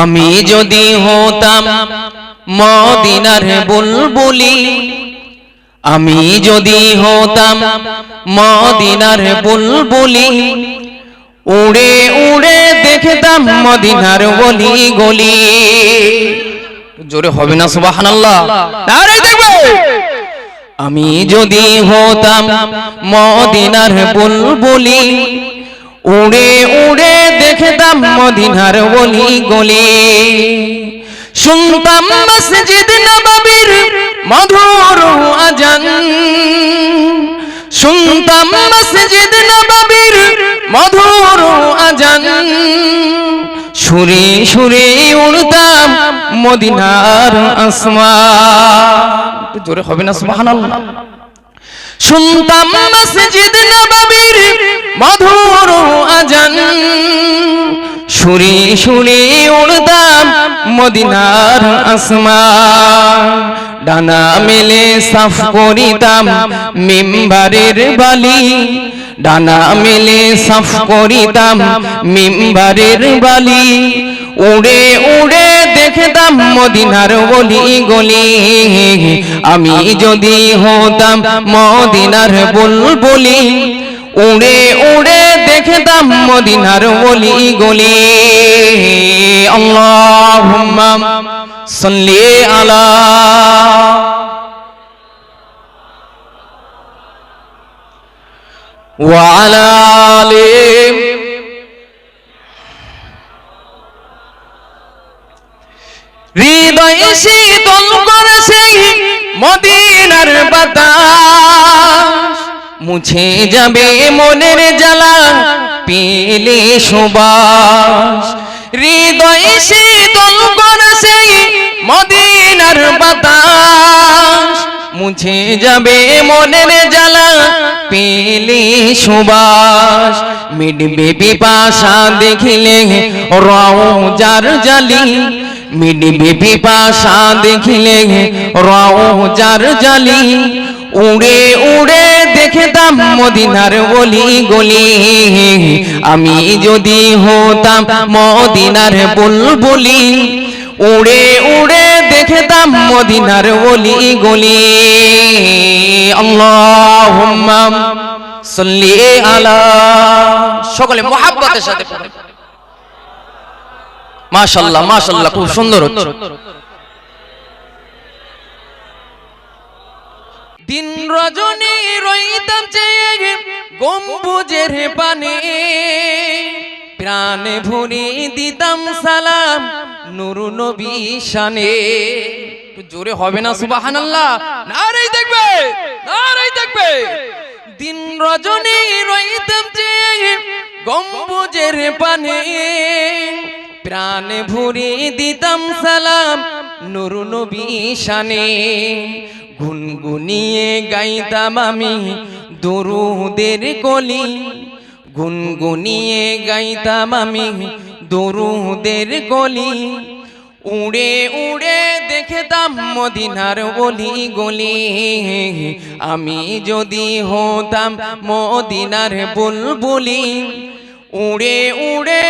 আমি যদি হতাম মদিনার বুলবুলি, আমি যদি হতাম মদিনার বুলবুলি, উড়ে উড়ে দেখতাম মদিনার গলি গলি। জোরে হবে না সুবহানাল্লাহ? নারে দেখবে। আমি যদি হতাম মদিনার বুলবুলি, উড়ে উড়ে দেখতাম মদিনার গলি গলি। শুনতাম মসজিদ নববীর মধুর আজান, শুনতাম মসজিদ নববীর মধুর আজান। সুরে সুরে উড়তাম মদিনার আসমান। জোরে হবে না সুবহানাল্লাহ? শুনতাম মসজিদ নববীর মধুর আজান, সুরে সুরে উড়তাম মদিনার আসমান। ডানা মেলে সাফ করিতাম মিম্বারের বালি, ডানা মেলে সাফ করিতাম মিম্বারের বালি। উড়ে উড়ে দেখতাম মদিনার গলি গলি। আমি যদি হতাম মদিনার বুলবুলি, উড়ে উড়ে দেখতাম মদিনার গলি গলি। আল্লাহুম্মা সাল্লি আলা ওয়া আলা আলি। হৃদয় শীতল করে সেই মদিনার বাতাস, মুছে যাবে মনের জ্বালা পেলে সুবাস। হৃদয় শীতল করে সেই মদিনার বাতাস, মুছে যাবে মনের জ্বালা পেলে সুবাস। মিটবে পিপাসা দেখিলে রওজার জালি, মিটবে পিপাসা দেখিলে রওজার জালি। উড়ে উড়ে দেখতাম মদিনার গলি গলি। আমি যদি হতাম মদিনার বুলবুলি, উড়ে উড়ে দেখতাম মদিনার গলি গলি। আল্লাহুম্মা সাল্লি আলা। সকলে মুহাব্বতের সাথে পড়ে মাশাআল্লাহ মাশাআল্লাহ, খুব সুন্দর হচ্ছে। দিন রজনী রইতাম চেয়ে গম্বুজের পানে, প্রাণে ভরে দিতাম সালাম নূর নবী শানে। জোরে হবে না সুবহানাল্লাহ? নারে দেখবে, নারে দেখবে। দিন রজনী রইতাম চেয়ে গম্বুজের পানে, প্রাণে ভরে দিতাম সালাম নূর নবী শানে। গুনগুনিয়ে গাইতাম আমি দরুদের কলি, গুনগুনিয়ে গাইতাম আমি দরুদের কলি। উড়ে উড়ে দেখতাম মদিনার গলি গলি। আমি যদি হতাম মদিনার বুলবুলি, উড়ে উড়ে